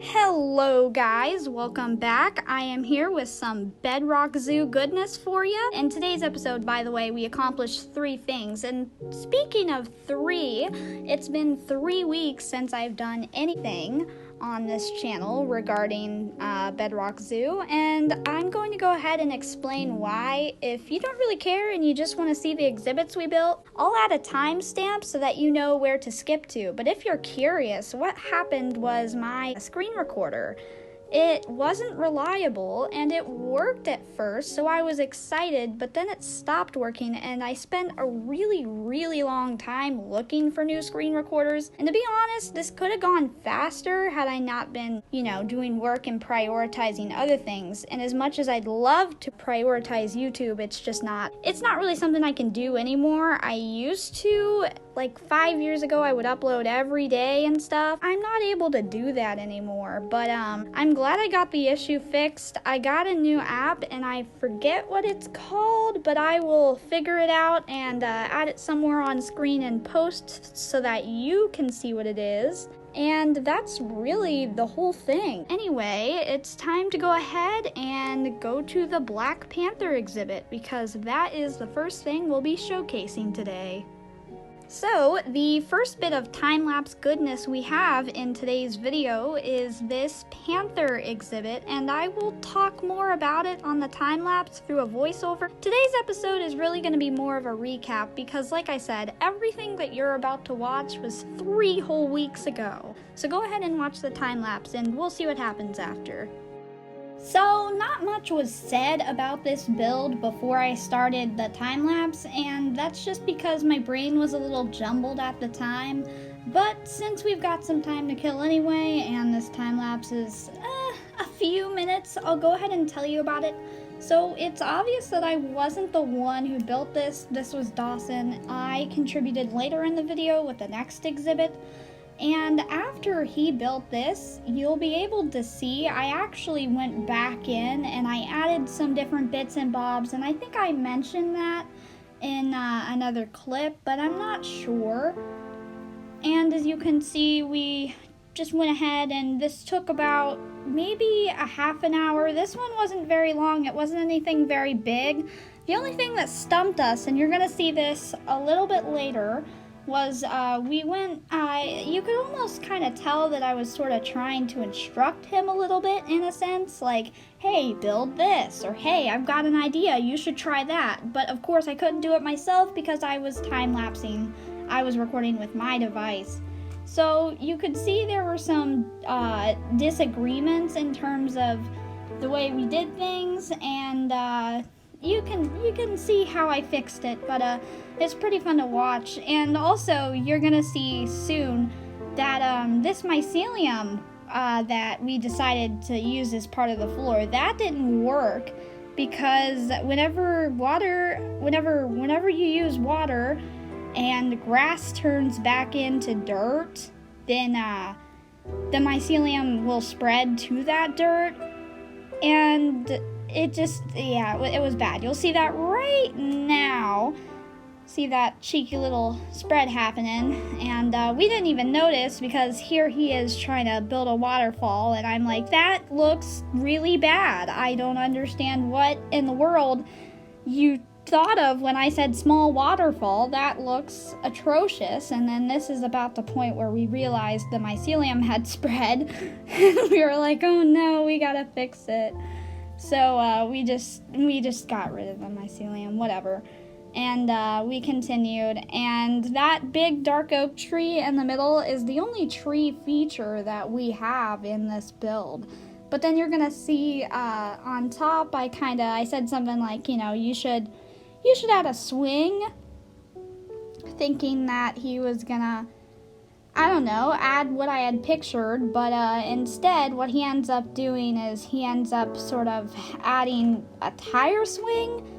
Hello guys, welcome back. I am here with some Bedrock Zoo goodness for you. In today's episode, by the way, we accomplished 3 things. And speaking of 3, it's been 3 weeks since I've done anything on this channel regarding Bedrock Zoo, and I'm going to go ahead and explain why. If you don't really care and you just want to see the exhibits we built, I'll add a timestamp so that you know where to skip to. But if you're curious, what happened was my screen recorder. It wasn't reliable, and it worked at first, so I was excited, but then it stopped working, and I spent a really long time looking for new screen recorders. And to be honest, this could have gone faster had I not been, doing work and prioritizing other things. And as much as I'd love to prioritize YouTube, it's not really something I can do anymore. I used to, like 5 years ago, I would upload every day and stuff. I'm not able to do that anymore, but I'm glad I got the issue fixed. I got a new app, and I forget what it's called, but I will figure it out and add it somewhere on screen and post so that you can see what it is. And that's really the whole thing. Anyway, it's time to go ahead and go to the Black Panther exhibit, because that is the first thing we'll be showcasing today. So, the first bit of time-lapse goodness we have in today's video is this Panther exhibit, and I will talk more about it on the time-lapse through a voiceover. Today's episode is really going to be more of a recap because, like I said, everything that you're about to watch was 3 whole weeks ago. So go ahead and watch the time-lapse, and we'll see what happens after. So, not much was said about this build before I started the time-lapse, and that's just because my brain was a little jumbled at the time. But since we've got some time to kill anyway, and this time-lapse is a few minutes, I'll go ahead and tell you about it. So, it's obvious that I wasn't the one who built this. This was Dawson. I contributed later in the video with the next exhibit. And after he built this, you'll be able to see I actually went back in and I added some different bits and bobs, and I think I mentioned that in another clip, but I'm not sure. And as you can see, we just went ahead, and this took about maybe a half an hour. This one wasn't very long. It wasn't anything very big. The only thing that stumped us, and you're gonna see this a little bit later, was you could almost kind of tell that I was sort of trying to instruct him a little bit, in a sense, like, hey, build this, or hey, I've got an idea, you should try that. But of course I couldn't do it myself because I was time-lapsing. I was recording with my device. So you could see there were some disagreements in terms of the way we did things, and you can see how I fixed it, but it's pretty fun to watch. And also, you're gonna see soon that this mycelium that we decided to use as part of the floor, that didn't work, because whenever you use water and grass turns back into dirt, then the mycelium will spread to that dirt, and it was bad. You'll see that right now. See that cheeky little spread happening, and we didn't even notice because here he is trying to build a waterfall, and I'm like, that looks really bad. I don't understand what in the world you thought of when I said small waterfall. That looks atrocious. And then this is about the point where we realized the mycelium had spread, and we were like, oh no, we gotta fix it. So we just got rid of the mycelium, whatever. And we continued, and that big dark oak tree in the middle is the only tree feature that we have in this build. But then you're gonna see on top, I said something like, you should add a swing, thinking that he was gonna, I don't know, add what I had pictured, but instead what he ends up doing is he ends up sort of adding a tire swing.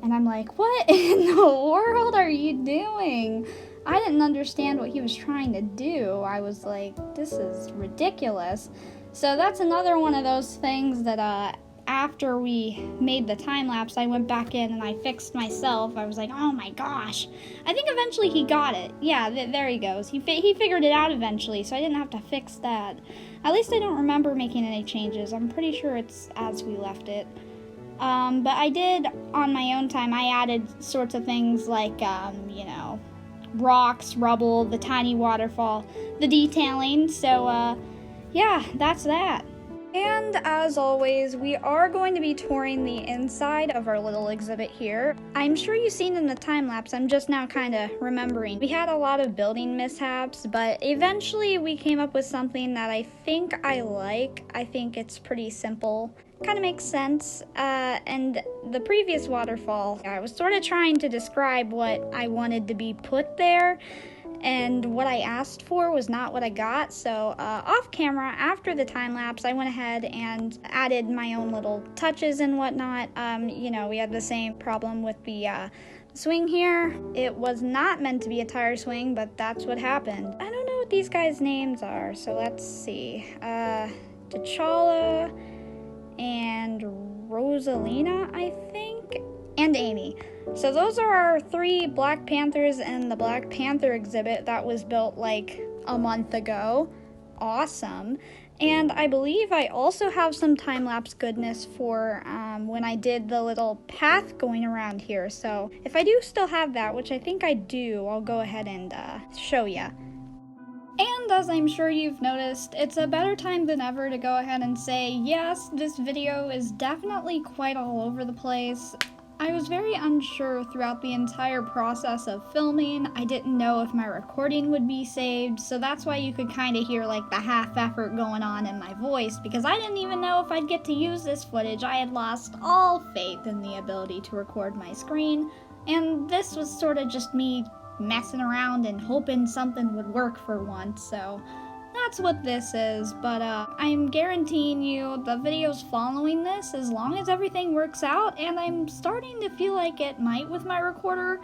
And I'm like, what in the world are you doing? I didn't understand what he was trying to do. I was like, this is ridiculous. So that's another one of those things that after we made the time lapse, I went back in and I fixed myself. I was like, oh my gosh. I think eventually he got it. Yeah, there he goes. He figured it out eventually, so I didn't have to fix that. At least I don't remember making any changes. I'm pretty sure it's as we left it. But I did, on my own time, I added sorts of things like, rocks, rubble, the tiny waterfall, the detailing. So, yeah, that's that. And as always, we are going to be touring the inside of our little exhibit here. I'm sure you've seen in the time lapse, I'm just now kind of remembering. We had a lot of building mishaps, but eventually we came up with something that I think I like. I think it's pretty simple. Kind of makes sense. And the previous waterfall, I was sort of trying to describe what I wanted to be put there. And what I asked for was not what I got, so off camera, after the time lapse, I went ahead and added my own little touches and whatnot. We had the same problem with the swing here. It was not meant to be a tire swing, but that's what happened. I don't know what these guys' names are, so let's see. T'Challa and Rosalina, I think, and Amy. So those are our 3 Black Panthers in the Black Panther exhibit that was built like a month ago. Awesome. And I believe I also have some time-lapse goodness for when I did the little path going around here. So if I do still have that, which I think I do, I'll go ahead and show ya. And as I'm sure you've noticed, it's a better time than ever to go ahead and say, yes, this video is definitely quite all over the place. I was very unsure throughout the entire process of filming. I didn't know if my recording would be saved, so that's why you could kind of hear like the half effort going on in my voice, because I didn't even know if I'd get to use this footage. I had lost all faith in the ability to record my screen, and this was sort of just me messing around and hoping something would work for once, so that's what this is. But I'm guaranteeing you the videos following this, as long as everything works out, and I'm starting to feel like it might with my recorder,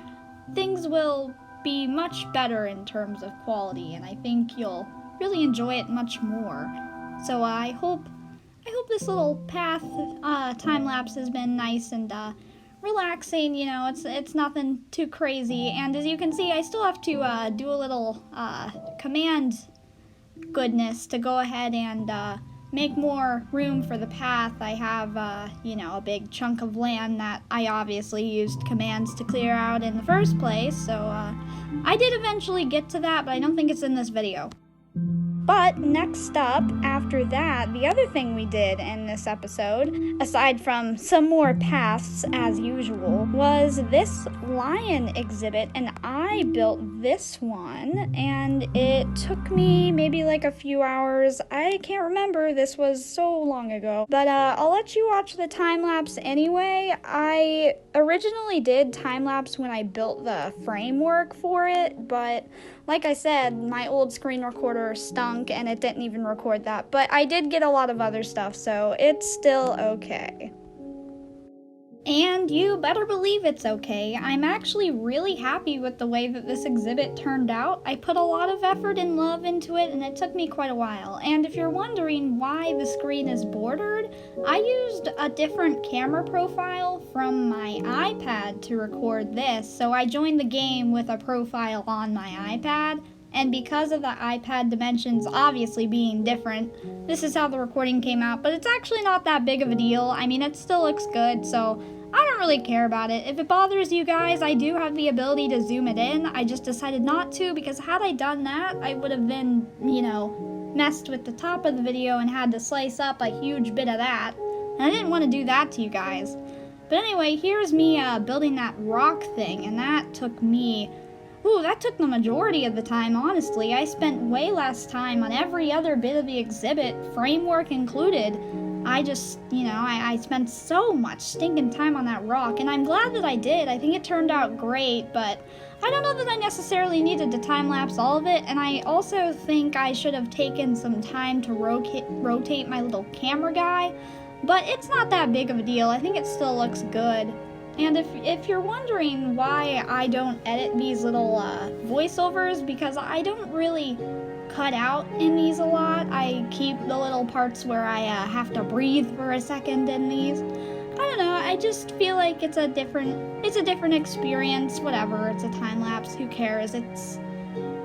things will be much better in terms of quality, and I think you'll really enjoy it much more. So I hope this little path time lapse has been nice and relaxing. It's nothing too crazy, and as you can see, I still have to do a little command goodness to go ahead and make more room for the path. I have a big chunk of land that I obviously used commands to clear out in the first place, so I did eventually get to that, but I don't think it's in this video. But next up, after that, the other thing we did in this episode, aside from some more paths as usual, was this lion exhibit, and I built this one, and it took me maybe like a few hours. I can't remember, this was so long ago, but I'll let you watch the time-lapse anyway. I originally did time-lapse when I built the framework for it, but like I said, my old screen recorder stunk and it didn't even record that, but I did get a lot of other stuff, so it's still okay. And you better believe it's okay. I'm actually really happy with the way that this exhibit turned out. I put a lot of effort and love into it, and it took me quite a while. And if you're wondering why the screen is bordered, I used a different camera profile from my iPad to record this, so I joined the game with a profile on my iPad. And because of the iPad dimensions obviously being different, this is how the recording came out, but it's actually not that big of a deal. I mean, it still looks good, so I don't really care about it. If it bothers you guys, I do have the ability to zoom it in. I just decided not to, because had I done that, I would have been, messed with the top of the video and had to slice up a huge bit of that. And I didn't want to do that to you guys. But anyway, here's me building that rock thing, and that took the majority of the time, honestly. I spent way less time on every other bit of the exhibit, framework included. I just, I spent so much stinking time on that rock, and I'm glad that I did. I think it turned out great, but I don't know that I necessarily needed to time-lapse all of it, and I also think I should have taken some time to rotate my little camera guy, but it's not that big of a deal. I think it still looks good. And if you're wondering why I don't edit these little voiceovers, because I don't really cut out in these a lot. I keep the little parts where I have to breathe for a second in these. I don't know, I just feel like it's a different experience. Whatever, it's a time lapse, who cares?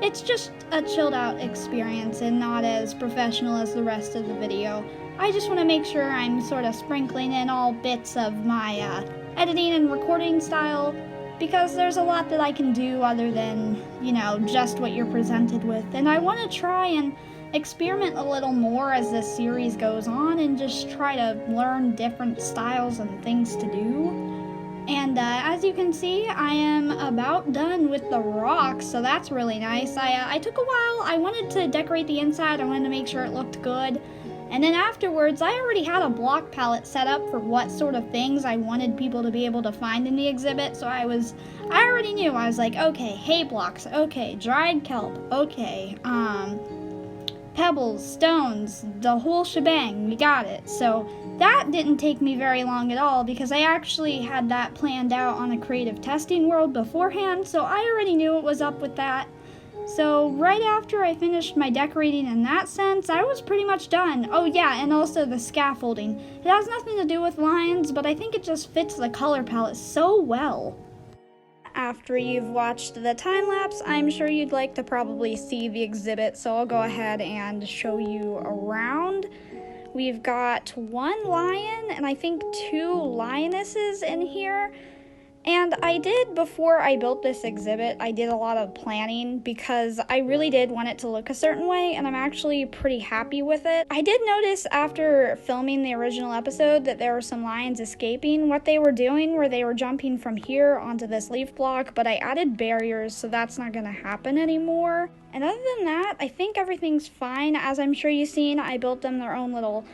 it's just a chilled out experience and not as professional as the rest of the video. I just want to make sure I'm sort of sprinkling in all bits of my editing and recording style, because there's a lot that I can do other than, just what you're presented with. And I want to try and experiment a little more as this series goes on and just try to learn different styles and things to do. And as you can see, I am about done with the rocks, so that's really nice. I took a while. I wanted to decorate the inside. I wanted to make sure it looked good. And then afterwards, I already had a block palette set up for what sort of things I wanted people to be able to find in the exhibit. So I already knew. I was like, okay, hay blocks, okay, dried kelp, okay, pebbles, stones, the whole shebang, we got it. So that didn't take me very long at all, because I actually had that planned out on a creative testing world beforehand, so I already knew what was up with that. So right after I finished my decorating in that sense, I was pretty much done. Oh yeah, and also the scaffolding. It has nothing to do with lions, but I think it just fits the color palette so well. After you've watched the time-lapse, I'm sure you'd like to probably see the exhibit, so I'll go ahead and show you around. We've got one lion and I think 2 lionesses in here. And before I built this exhibit, I did a lot of planning because I really did want it to look a certain way, and I'm actually pretty happy with it. I did notice after filming the original episode that there were some lions escaping. What they were doing were they were jumping from here onto this leaf block, but I added barriers, so that's not going to happen anymore. And other than that, I think everything's fine. As I'm sure you've seen, I built them their own little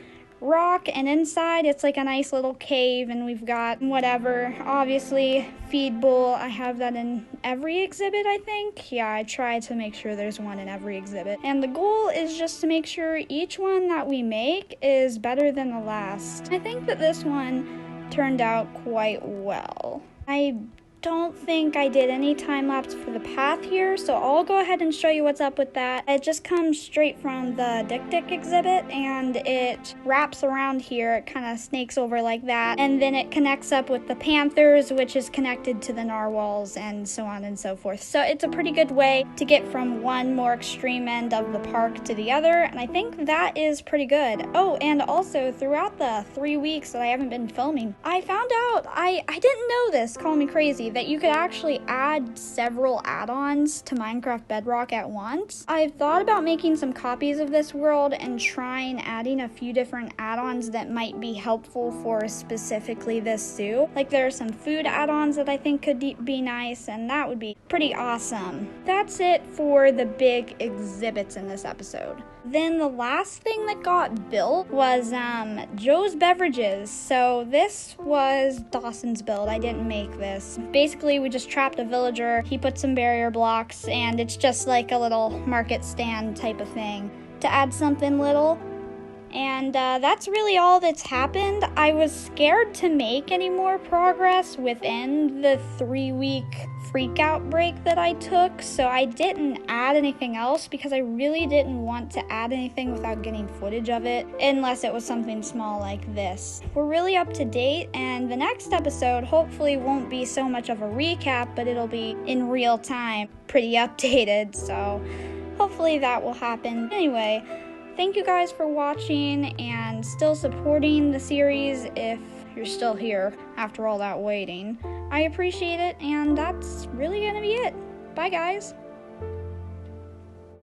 rock, and inside it's like a nice little cave, and we've got whatever, obviously feed bowl. I have that in every exhibit, I think. Yeah, I try to make sure there's one in every exhibit, and the goal is just to make sure each one that we make is better than the last. I think that this one turned out quite well. I don't think I did any time-lapse for the path here, so I'll go ahead and show you what's up with that. It just comes straight from the Dick exhibit, and it wraps around here. It kind of snakes over like that, and then it connects up with the Panthers, which is connected to the narwhals, and so on and so forth. So it's a pretty good way to get from one more extreme end of the park to the other, and I think that is pretty good. Oh, and also throughout the 3 weeks that I haven't been filming, I found out, I didn't know this, call me crazy, that you could actually add several add-ons to Minecraft Bedrock at once. I've thought about making some copies of this world and trying adding a few different add-ons that might be helpful for specifically this zoo. Like there are some food add-ons that I think could be nice, and that would be pretty awesome. That's it for the big exhibits in this episode. Then the last thing that got built was Joe's Beverages. So this was Dawson's build. I didn't make this. Basically, we just trapped a villager. He put some barrier blocks, and it's just like a little market stand type of thing to add something little. And that's really all that's happened. I was scared to make any more progress within the 3-week freak out break that I took, so I didn't add anything else because I really didn't want to add anything without getting footage of it, unless it was something small like this. We're really up to date, and the next episode hopefully won't be so much of a recap, but it'll be in real time, pretty updated, so hopefully that will happen. Anyway, thank you guys for watching and still supporting the series if you're still here after all that waiting. I appreciate it, and that's really gonna be it. Bye, guys.